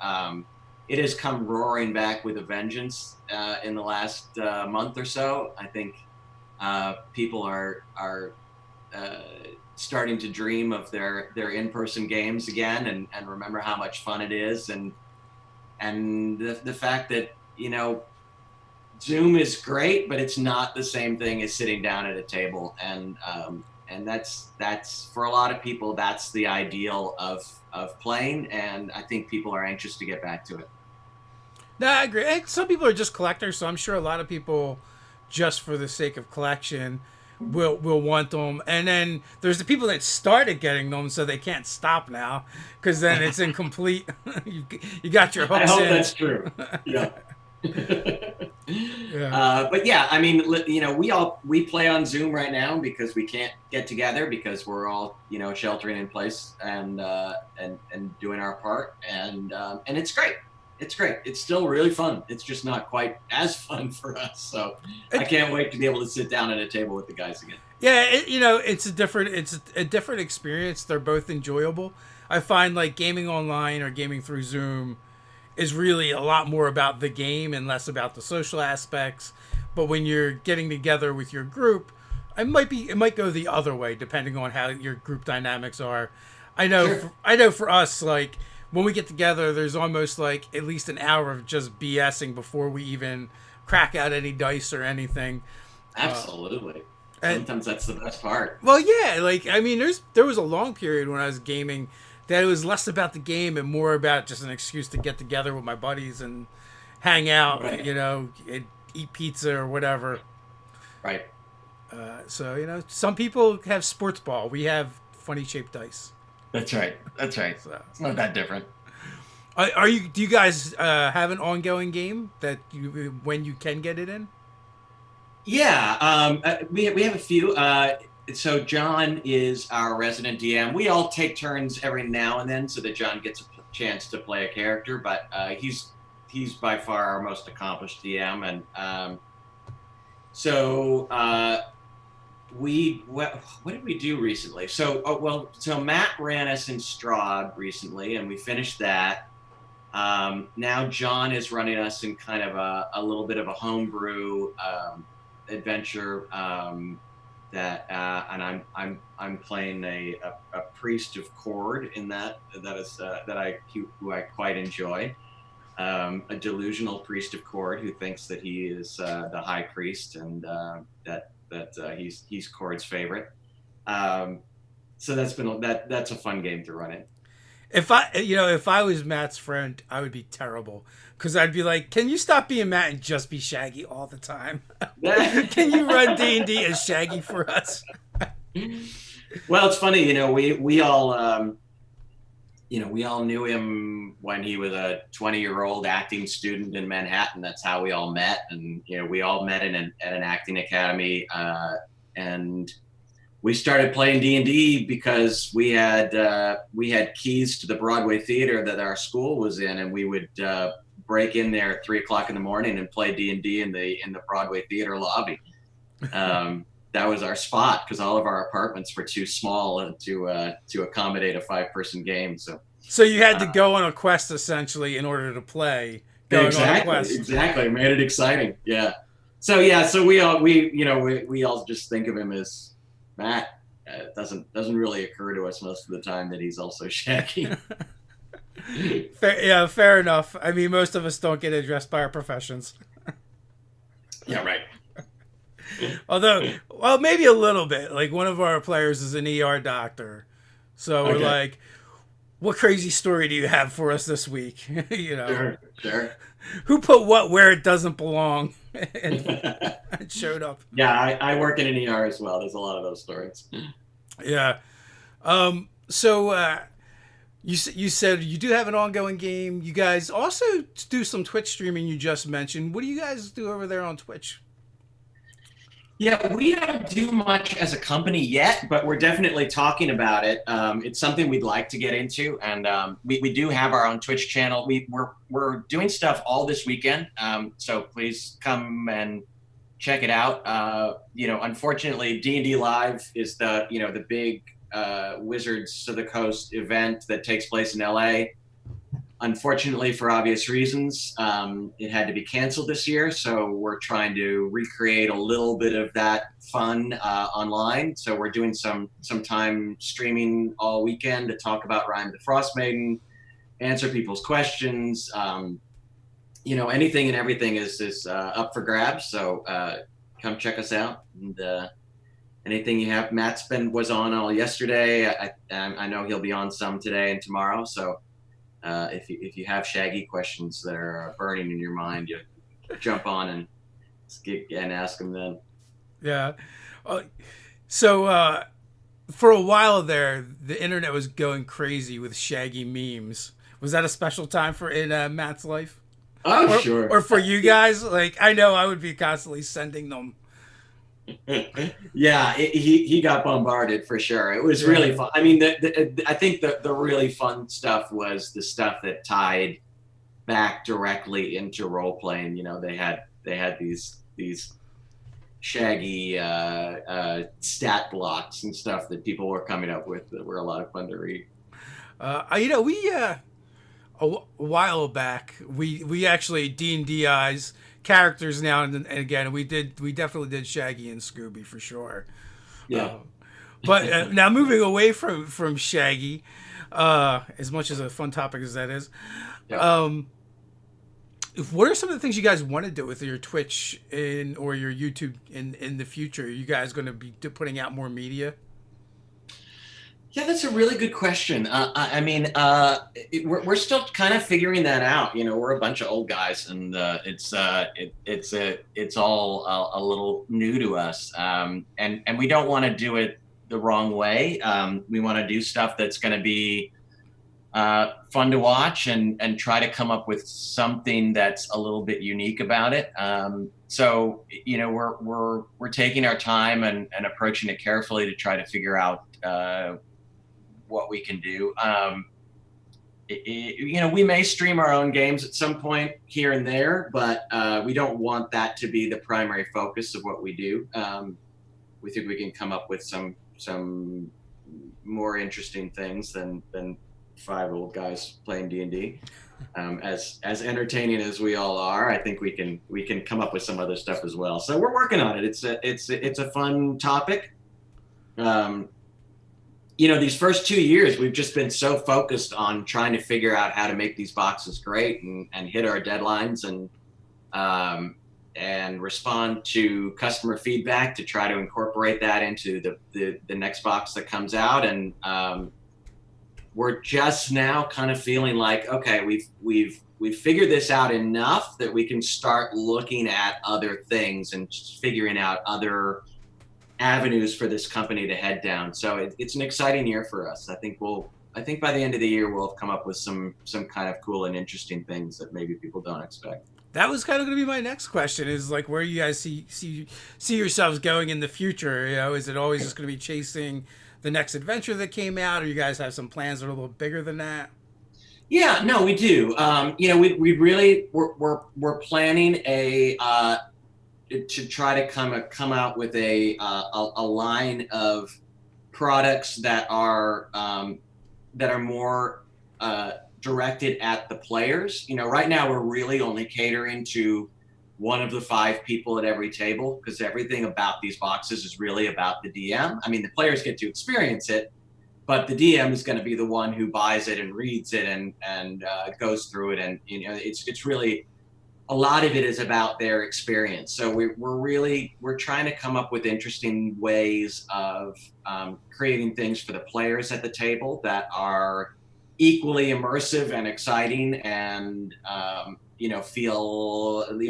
it has come roaring back with a vengeance in the last month or so. I think people are starting to dream of their in-person games again, and remember how much fun it is, and the fact that, you know, Zoom is great, but it's not the same thing as sitting down at a table, and that's for a lot of people, that's the ideal of playing, and I think people are anxious to get back to it. No, I agree. And some people are just collectors, so I'm sure a lot of people, just for the sake of collection, will want them. And then there's the people that started getting them, so they can't stop now, because then it's incomplete. you got your hooks in. I hope that's true. Yeah. But yeah, I mean, you know, we play on Zoom right now because we can't get together because we're all, you know, sheltering in place and doing our part, and it's great. It's great. It's still really fun. It's just not quite as fun for us. So I can't wait to be able to sit down at a table with the guys again. Yeah, it's a different experience. They're both enjoyable. I find like gaming online or gaming through Zoom is really a lot more about the game and less about the social aspects. But when you're getting together with your group, it might go the other way depending on how your group dynamics are. I know for us, like, when we get together, there's almost like at least an hour of just BSing before we even crack out any dice or anything. Absolutely. Sometimes that's the best part. Well, yeah, like, I mean, there was a long period when I was gaming that it was less about the game and more about just an excuse to get together with my buddies and hang out. Right. You know, eat pizza or whatever. Right. So some people have sports ball. We have funny shaped dice. That's right. That's right. So, It's not that different. do you guys have an ongoing game that when you can get it in? Yeah, we have a few. So John is our resident DM. We all take turns every now and then so that John gets a chance to play a character, but he's by far our most accomplished DM. And what did we do recently? So Matt ran us in Strahd recently, and we finished that. Now John is running us in kind of a little bit of a homebrew adventure and I'm playing a priest of Cord in who I quite enjoy. A delusional priest of Cord who thinks that he is the high priest and that he's Cord's favorite. So that's a fun game to run in. If I was Matt's friend, I would be terrible because I'd be like, "Can you stop being Matt and just be Shaggy all the time? Can you run D&D as Shaggy for us?" Well, it's funny, we all knew him when he was a 20-year-old acting student in Manhattan. That's how we all met, and we all met at an acting academy, and we started playing D&D because we had keys to the Broadway theater that our school was in, and we would break in there at 3:00 in the morning and play D&D in the Broadway theater lobby. That was our spot because all of our apartments were too small to accommodate a 5-person game. So you had to go on a quest essentially in order to play. Exactly. Made it exciting. Yeah. So we all just think of him as Matt. It doesn't really occur to us most of the time that he's also Shaggy. Fair enough. I mean, most of us don't get addressed by our professions. Yeah, right. Although, well, maybe a little bit. Like one of our players is an ER doctor, so we're like, "What crazy story do you have for us this week?" Sure. Who put what where it doesn't belong and showed up. Yeah, I work in an ER as well. There's a lot of those stories. Yeah. So you said you do have an ongoing game. You guys also do some Twitch streaming. You just mentioned. What do you guys do over there on Twitch? Yeah, we don't do much as a company yet, but we're definitely talking about it. It's something we'd like to get into, and we do have our own Twitch channel. We're doing stuff all this weekend, so please come and check it out. Unfortunately, D&D Live is the big Wizards of the Coast event that takes place in LA. Unfortunately, for obvious reasons, it had to be canceled this year. So we're trying to recreate a little bit of that fun online. So we're doing some time streaming all weekend to talk about Rime the Frost Maiden, answer people's questions. Anything and everything is up for grabs. So come check us out. And anything you have, Matt's was on all yesterday. I know he'll be on some today and tomorrow. So. If you have Shaggy questions that are burning in your mind, you jump on and ask them then. Yeah. So for a while there, the internet was going crazy with Shaggy memes. Was that a special time in Matt's life? Oh, sure. Or for you guys? Like, I know I would be constantly sending them. Yeah, he got bombarded for sure. It was really fun. I mean, I think the really fun stuff was the stuff that tied back directly into role playing. They had these Shaggy stat blocks and stuff that people were coming up with that were a lot of fun to read. We a while back we actually D&Di's characters now and again. We definitely did Shaggy and Scooby for sure. Yeah. But now moving away from Shaggy, as much as a fun topic as that is, what are some of the things you guys want to do with your Twitch or your YouTube in the future? Are you guys going to be putting out more media? Yeah, that's a really good question. We're still kind of figuring that out. We're a bunch of old guys, and it's all a little new to us. And we don't want to do it the wrong way. We want to do stuff that's going to be fun to watch, and try to come up with something that's a little bit unique about it. So we're taking our time and approaching it carefully to try to figure out what we can do. We may stream our own games at some point here and there, but we don't want that to be the primary focus of what we do. We think we can come up with some more interesting things than 5 old guys playing D&D. As entertaining as we all are, I think we can come up with some other stuff as well. So we're working on it. It's a fun topic. These first 2 years, we've just been so focused on trying to figure out how to make these boxes great and hit our deadlines and respond to customer feedback to try to incorporate that into the next box that comes out. And we're just now kind of feeling like, okay, we've figured this out enough that we can start looking at other things and figuring out other avenues for this company to head down. So it's an exciting year for us. I think by the end of the year we'll have come up with some kind of cool and interesting things that maybe people don't expect. That was kind of going to be my next question, is like, where you guys see yourselves going in the future? Is it always just going to be chasing the next adventure that came out, or you guys have some plans that are a little bigger than that? Yeah, no, we do. We're planning to try to come out with a line of products that are more directed at the players. Right now we're really only catering to one of the 5 people at every table, because everything about these boxes is really about the DM. I mean, the players get to experience it, but the DM is going to be the one who buys it and reads it and goes through it, and it's really, a lot of it is about their experience. So we're trying to come up with interesting ways of creating things for the players at the table that are equally immersive and exciting, and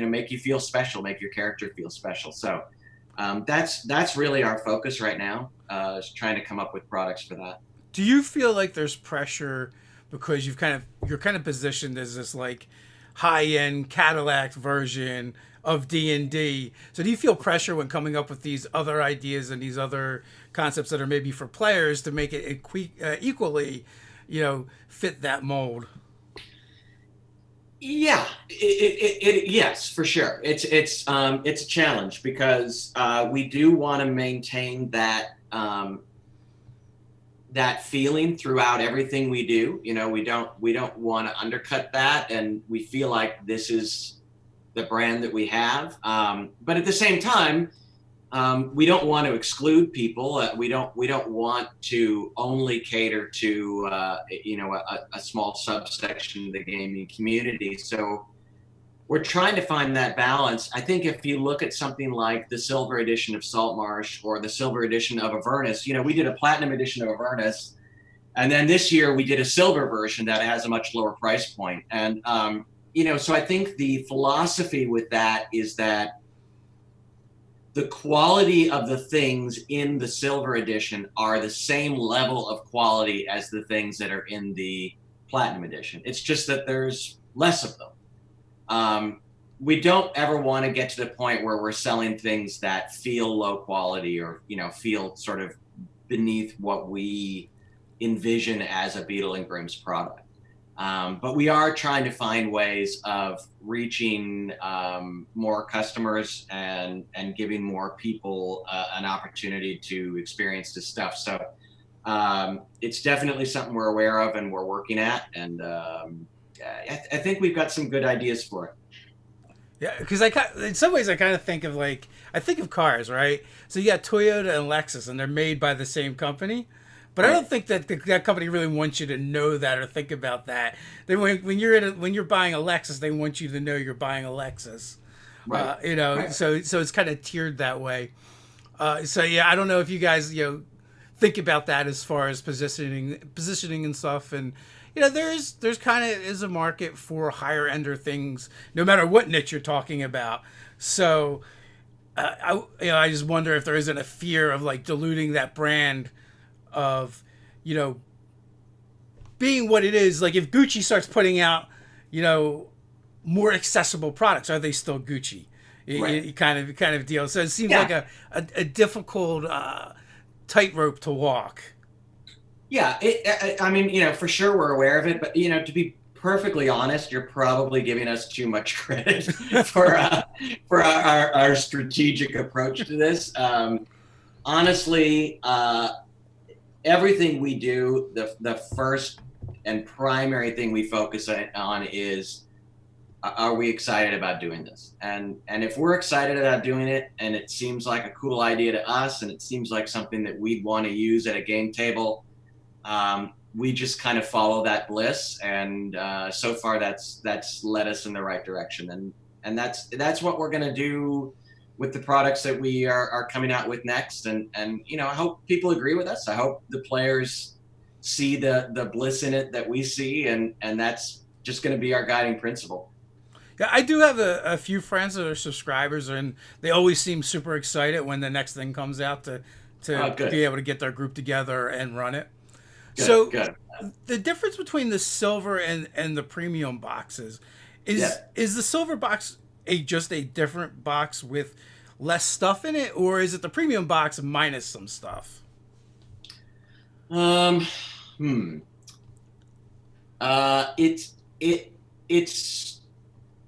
make you feel special, make your character feel special. So that's really our focus right now, is trying to come up with products for that. Do you feel like there's pressure because you're kind of positioned as this like high-end Cadillac version of D&D? So do you feel pressure when coming up with these other ideas and these other concepts that are maybe for players to make it equally, fit that mold? Yeah, yes, for sure. It's a challenge, because we do want to maintain that that feeling throughout everything we do. We don't want to undercut that, and we feel like this is the brand that we have. But at the same time, we don't want to exclude people. We don't want to only cater to a small subsection of the gaming community. So we're trying to find that balance. I think if you look at something like the Silver Edition of Saltmarsh or the Silver Edition of Avernus, we did a Platinum Edition of Avernus, and then this year we did a Silver version that has a much lower price point. And so I think the philosophy with that is that the quality of the things in the Silver Edition are the same level of quality as the things that are in the Platinum Edition. It's just that there's less of them. We don't ever want to get to the point where we're selling things that feel low quality or, feel sort of beneath what we envision as a Beadle and Grimm's product. But we are trying to find ways of reaching more customers and giving more people an opportunity to experience this stuff. So it's definitely something we're aware of and we're working at. And I think we've got some good ideas for it. Yeah, because in some ways I kind of think of cars, right? So you got Toyota and Lexus, and they're made by the same company. But right. I don't think that that company really wants you to know that or think about that. When you're buying a Lexus, they want you to know you're buying a Lexus. Right. Right. So it's kind of tiered that way. So yeah, I don't know if you guys think about that as far as positioning and stuff. And there's kind of is a market for higher ender things, no matter what niche you're talking about. So I just wonder if there isn't a fear of like diluting that brand of being what it is. Like if Gucci starts putting out more accessible products, are they still Gucci? Right. Kind of deal. So it seems like a difficult tightrope to walk. Yeah, I mean, for sure we're aware of it, but to be perfectly honest, you're probably giving us too much credit for our strategic approach to this. Honestly, everything we do, the first and primary thing we focus on is, are we excited about doing this? And if we're excited about doing it, and it seems like a cool idea to us, and it seems like something that we'd want to use at a game table, we just kind of follow that bliss. And so far, that's led us in the right direction. And that's what we're going to do with the products that we are coming out with next. And I hope people agree with us. I hope the players see the bliss in it that we see, and that's just going to be our guiding principle. Yeah, I do have a few friends that are subscribers, and they always seem super excited when the next thing comes out to be able to get their group together and run it. Good. The difference between the silver and the premium boxes is the silver box just a different box with less stuff in it, or is it the premium box minus some stuff?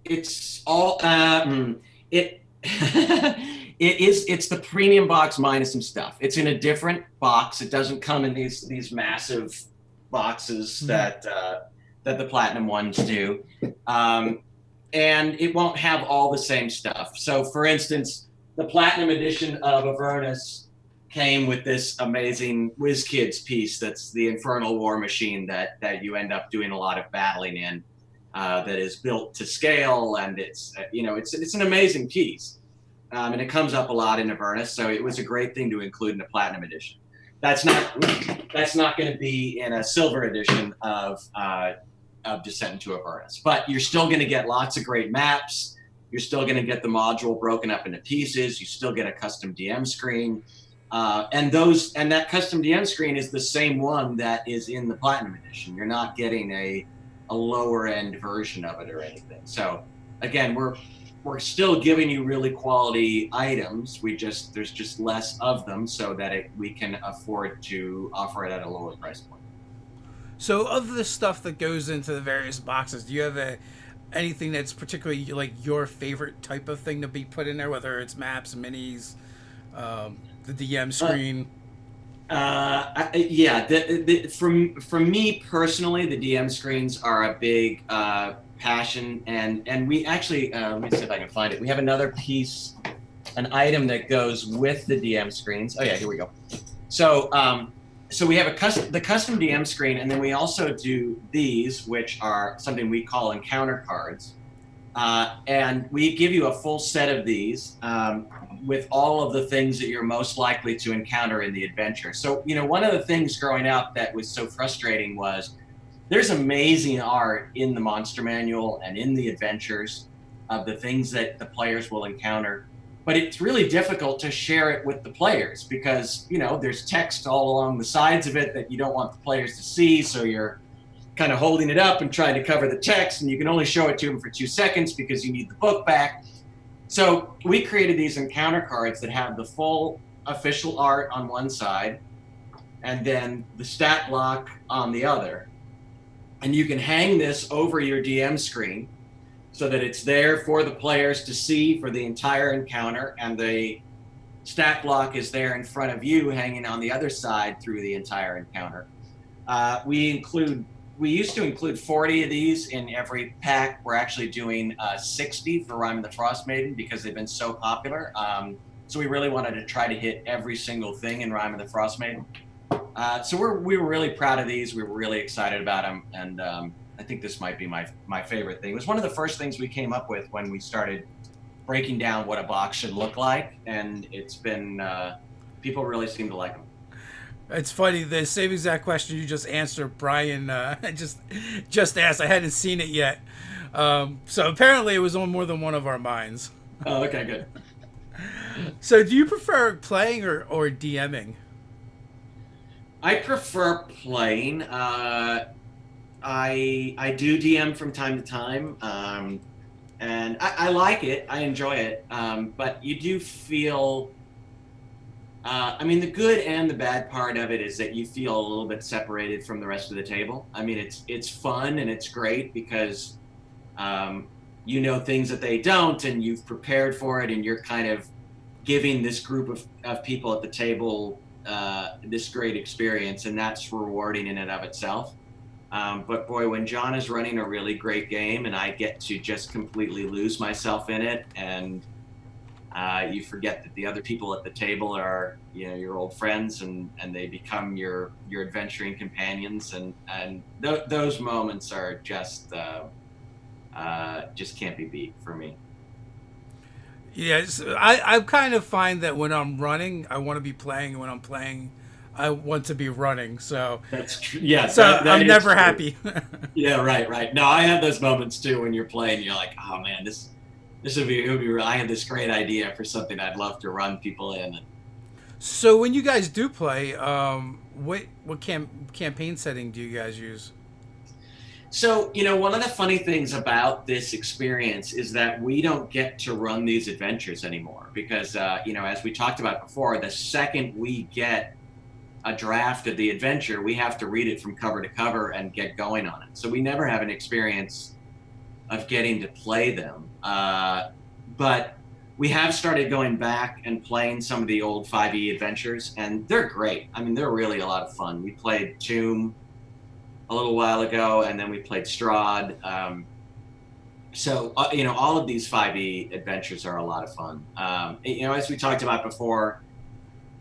It's all it's the premium box minus some stuff. It's in a different box. It doesn't come in these massive boxes that the platinum ones do, and it won't have all the same stuff. So, for instance, the platinum edition of Avernus came with this amazing WizKids piece that's the Infernal War Machine that you end up doing a lot of battling in. That is built to scale, and it's an amazing piece, and it comes up a lot in Avernus. So it was a great thing to include in the Platinum edition. That's not going to be in a Silver edition of Descent into Avernus, but you're still going to get lots of great maps. You're still going to get the module broken up into pieces. You still get a custom DM screen, and that custom DM screen is the same one that is in the Platinum edition. You're not getting a lower end version of it or anything. So again, we're still giving you really quality items. There's just less of them so that we can afford to offer it at a lower price point. So of the stuff that goes into the various boxes, do you have anything that's particularly like your favorite type of thing to be put in there, whether it's maps, minis, the DM screen? For me personally, the DM screens are a big passion, and we actually let me see if I can find it. We have another piece, an item that goes with the DM screens. Oh yeah, here we go. So we have the custom DM screen, and then we also do these, which are something we call encounter cards, and we give you a full set of these. With all of the things that you're most likely to encounter in the adventure. So, one of the things growing up that was so frustrating was there's amazing art in the monster manual and in the adventures of the things that the players will encounter, but it's really difficult to share it with the players because, there's text all along the sides of it that you don't want the players to see. So you're kind of holding it up and trying to cover the text, and you can only show it to them for 2 seconds because you need the book back. So we created these encounter cards that have the full official art on one side and then the stat block on the other. And you can hang this over your DM screen so that it's there for the players to see for the entire encounter, and the stat block is there in front of you hanging on the other side through the entire encounter. We used to include 40 of these in every pack. We're actually doing 60 for Rime of the Frost Maiden because they've been so popular. So we really wanted to try to hit every single thing in Rime of the Frost Maiden. So we were really proud of these. We were really excited about them, and I think this might be my favorite thing. It was one of the first things we came up with when we started breaking down what a box should look like, and it's been people really seem to like them. It's funny, the same exact question you just answered, Brian, just asked. I hadn't seen it yet. So apparently it was on more than one of our minds. Oh, okay, good. So do you prefer playing or DMing? I prefer playing. I do DM from time to time, and I like it. I enjoy it. But you do feel. I mean, the good and the bad part of it is that you feel a little bit separated from the rest of the table. I mean, it's fun and it's great because you know things that they don't, and you've prepared for it, and you're kind of giving this group of people at the table this great experience, and that's rewarding in and of itself. But boy, when John is running a really great game and I get to just completely lose myself in it, and you forget that the other people at the table are, you know, your old friends, and they become your adventuring companions, and those moments are just can't be beat for me. Yes, I kind of find that when I'm running, I want to be playing, and when I'm playing, I want to be running. So that's true. Yeah. So I'm never true. Happy. Yeah. Right. No, I have those moments too when you're playing. You're like, oh man, this would be. I have this great idea for something I'd love to run people in. So when you guys do play, what campaign setting do you guys use? So, you know, one of the funny things about this experience is that we don't get to run these adventures anymore because, you know, as we talked about before, the second we get a draft of the adventure, we have to read it from cover to cover and get going on it. So we never have an experience of getting to play them. But we have started going back and playing some of the old 5e adventures, and they're great. I mean, they're really a lot of fun. We played Tomb a little while ago, and then we played Strahd. So, you know, all of these 5e adventures are a lot of fun. You know, as we talked about before,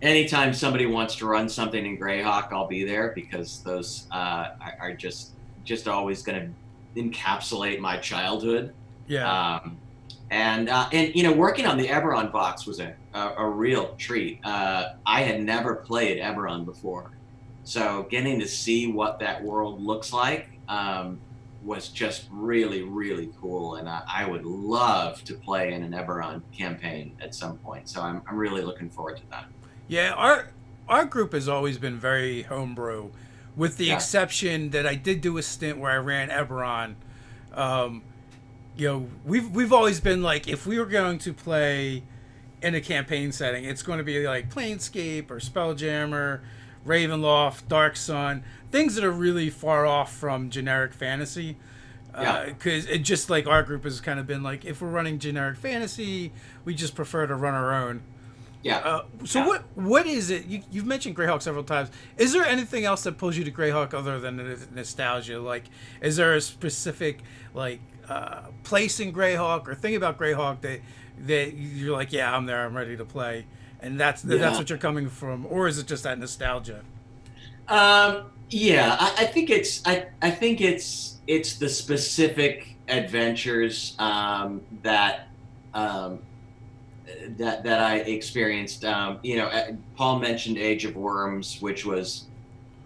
anytime somebody wants to run something in Greyhawk, I'll be there because those are just always going to encapsulate my childhood. Yeah. And you know, working on the Eberron box was a real treat. I had never played Eberron before. So getting to see what that world looks like was just really, really cool. And I would love to play in an Eberron campaign at some point. So I'm really looking forward to that. Yeah, our group has always been very homebrew, with the exception that I did do a stint where I ran Eberron. You know, we've always been like, if we were going to play in a campaign setting, it's going to be like Planescape or Spelljammer, Ravenloft, Dark Sun, things that are really far off from generic fantasy. Because it just like our group has kind of been like, if we're running generic fantasy, we just prefer to run our own. What is it? You've mentioned Greyhawk several times. Is there anything else that pulls you to Greyhawk other than the nostalgia? Like, is there a specific like place in Greyhawk or thing about Greyhawk that you're like, yeah, I'm there, I'm ready to play, and that's what you're coming from, or is it just that nostalgia? I think it's the specific adventures that I experienced. You know, Paul mentioned Age of Worms, which was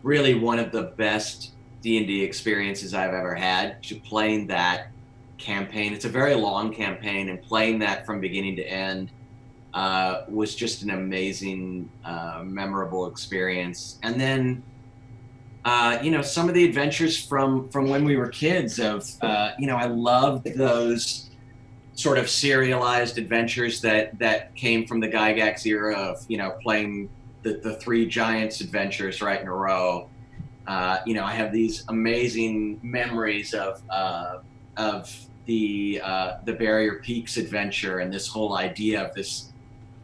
really one of the best D&D experiences I've ever had. Playing that campaign, it's a very long campaign, and playing that from beginning to end was just an amazing, memorable experience. And then, you know, some of the adventures from when we were kids of, you know, I loved those sort of serialized adventures that came from the Gygax era of, you know, playing the Three Giants adventures right in a row. You know, I have these amazing memories of the Barrier Peaks adventure, and this whole idea of this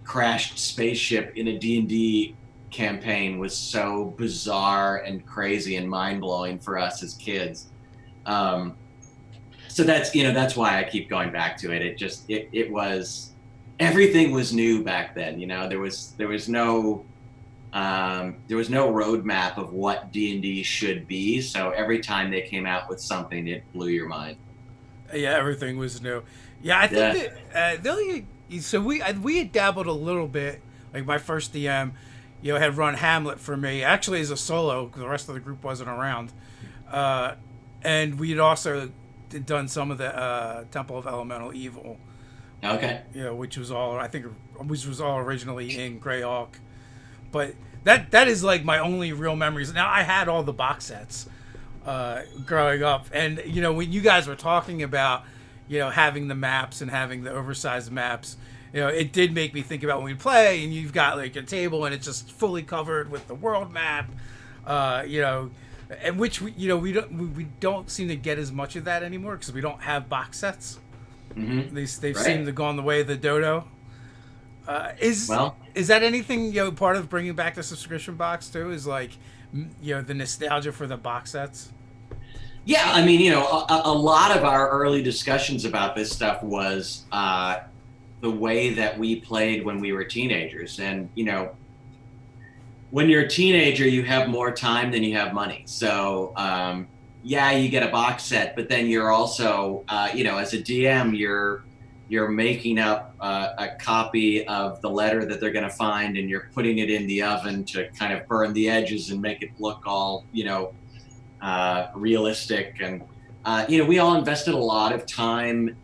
crashed spaceship in a D&D campaign was so bizarre and crazy and mind-blowing for us as kids. So that's, you know, that's why I keep going back to it. It was, everything was new back then. You know, there was no roadmap of what D&D should be. So every time they came out with something, it blew your mind. Yeah, everything was new. Yeah, I think that so we had dabbled a little bit. Like my first DM, had run Hamlet for me, actually as a solo, because the rest of the group wasn't around. And we'd also done some of the Temple of Elemental Evil. Okay. Which was all, I think, which was all originally in Greyhawk. But that is like my only real memories. Now, I had all the box sets growing up. And, when you guys were talking about, having the maps and having the oversized maps, it did make me think about when we play and you've got like a table and it's just fully covered with the world map, and which we don't seem to get as much of that anymore because we don't have box sets. Mm-hmm. They've seemed to have gone the way of the dodo. Is that anything part of bringing back the subscription box too? Is like the nostalgia for the box sets? Yeah, I mean, a lot of our early discussions about this stuff was the way that we played when we were teenagers. And, when you're a teenager, you have more time than you have money. So, you get a box set, but then you're also, as a DM, you're making up a copy of the letter that they're going to find, and you're putting it in the oven to kind of burn the edges and make it look all, realistic. And we all invested a lot of time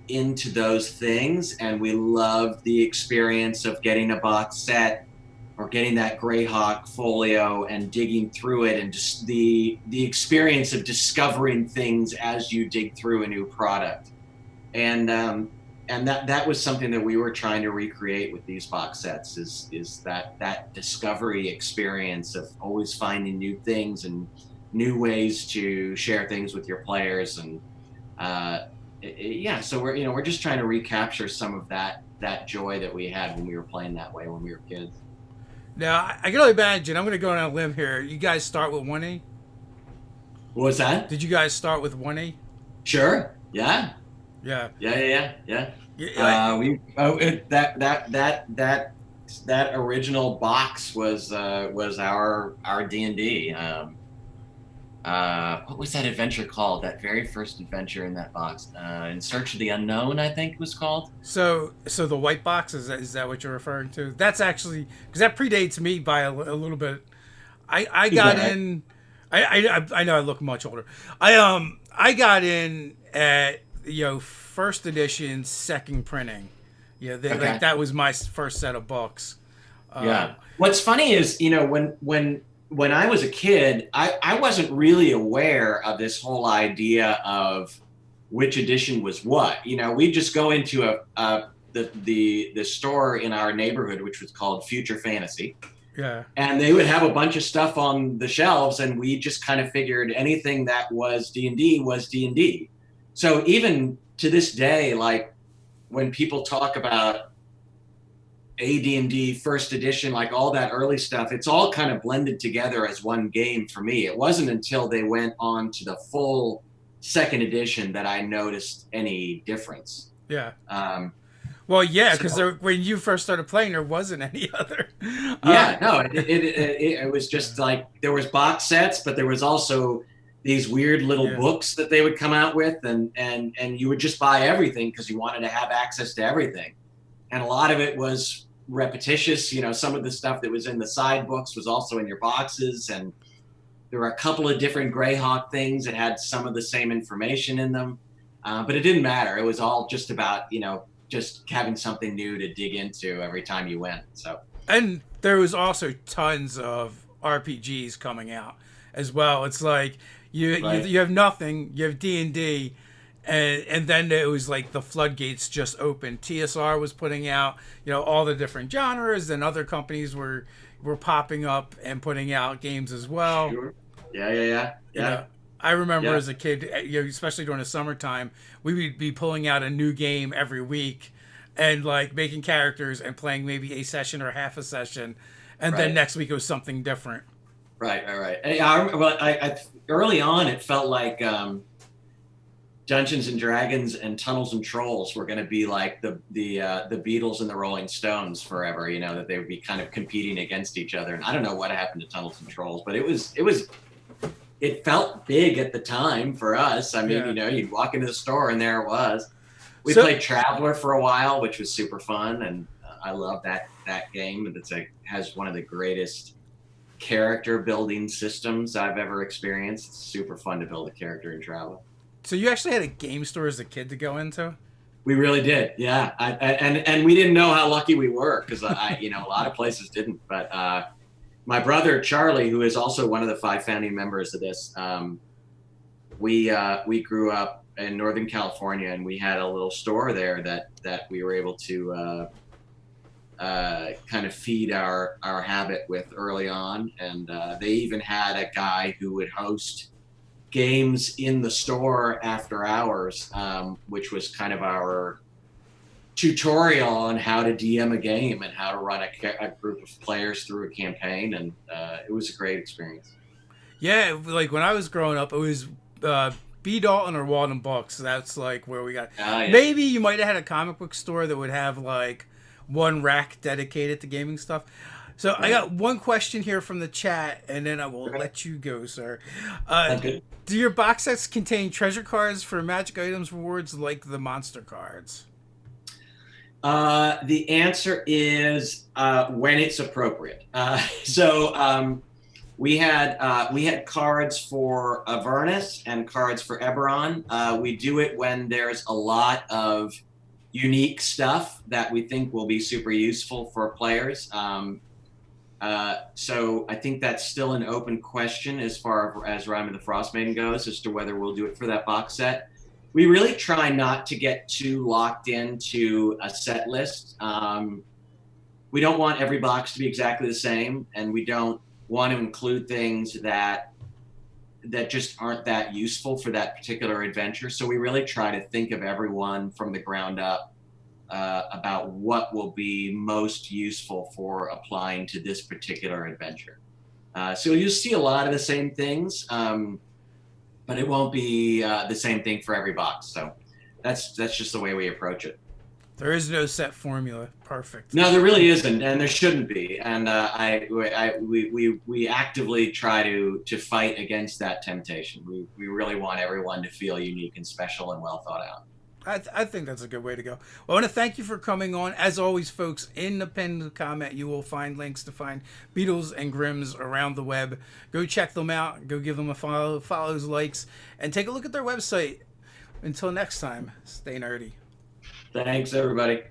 into those things, and we loved the experience of getting a box set or getting that Greyhawk folio and digging through it, and just the experience of discovering things as you dig through a new product. And that was something that we were trying to recreate with these box sets, is that discovery experience of always finding new things and new ways to share things with your players. And so we're just trying to recapture some of that joy that we had when we were playing that way when we were kids. Now, I can only imagine, I'm going to go on a limb here. You guys start with 1E? What was that? Did you guys start with 1E? Sure. Yeah. Yeah. That original box was our D&D. What was that adventure called? That very first adventure in that box, In Search of the Unknown, I think it was called. So the white box, is that what you're referring to? That's actually, because that predates me by a little bit. I got in. I know I look much older. I got in at first edition, second printing. Like that was my first set of books. What's funny is when I was a kid, I wasn't really aware of this whole idea of which edition was what. We'd just go into the store in our neighborhood, which was called Future Fantasy. Yeah. And they would have a bunch of stuff on the shelves, and we just kind of figured anything that was D&D was D&D. So even to this day, like when people talk about AD&D first edition, like all that early stuff, it's all kind of blended together as one game for me. It wasn't until they went on to the full second edition that I noticed any difference. Yeah. Because when you first started playing, there wasn't any other. It was just like there was box sets, but there was also these weird little books that they would come out with, and you would just buy everything because you wanted to have access to everything. And a lot of it was repetitious. Some of the stuff that was in the side books was also in your boxes, and there were a couple of different Greyhawk things that had some of the same information in them, but it didn't matter. It was all just about just having something new to dig into every time you went. So, and there was also tons of RPGs coming out as well. It's like you have nothing, you have D&D. And then it was like the floodgates just opened. TSR was putting out, all the different genres, and other companies were popping up and putting out games as well. Sure. Yeah. I remember as a kid, especially during the summertime, we would be pulling out a new game every week, and like making characters and playing maybe a session or half a session, and then next week it was something different. Right. I early on it felt like Dungeons and Dragons and Tunnels and Trolls were going to be like the Beatles and the Rolling Stones forever. That they would be kind of competing against each other. And I don't know what happened to Tunnels and Trolls, but it felt big at the time for us. I mean, you'd walk into the store and there it was. We played Traveler for a while, which was super fun, and I love that game. Has one of the greatest character building systems I've ever experienced. It's super fun to build a character in Travel. So you actually had a game store as a kid to go into? We really did, yeah. And we didn't know how lucky we were, because a lot of places didn't. But my brother Charlie, who is also one of the 5 founding members of this, we grew up in Northern California, and we had a little store there that we were able to kind of feed our habit with early on. And they even had a guy who would host games in the store after hours, which was kind of our tutorial on how to DM a game and how to run a group of players through a campaign. And it was a great experience. Yeah, like when I was growing up, it was B. Dalton or Walden Books. That's like where we got. Yeah. Maybe you might have had a comic book store that would have like one rack dedicated to gaming stuff. So I got one question here from the chat, and then I will let you go, sir. Okay. Do your box sets contain treasure cards for magic items rewards like the monster cards? The answer is when it's appropriate. So we had cards for Avernus and cards for Eberron. We do it when there's a lot of unique stuff that we think will be super useful for players. So I think that's still an open question as far as Rime of the Frost Maiden goes, as to whether we'll do it for that box set. We really try not to get too locked into a set list. We don't want every box to be exactly the same, and we don't want to include things that just aren't that useful for that particular adventure. So we really try to think of everyone from the ground up about what will be most useful for applying to this particular adventure. So you'll see a lot of the same things, but it won't be the same thing for every box. So that's just the way we approach it. There is no set formula. Perfect. No, there really isn't, and there shouldn't be. And we actively try to fight against that temptation. We really want everyone to feel unique and special and well thought out. I think that's a good way to go. Well, I want to thank you for coming on. As always, folks, in the pinned comment, you will find links to find Beadles and Grimms around the web. Go check them out. Go give them a follow, follows, likes, and take a look at their website. Until next time, stay nerdy. Thanks, everybody.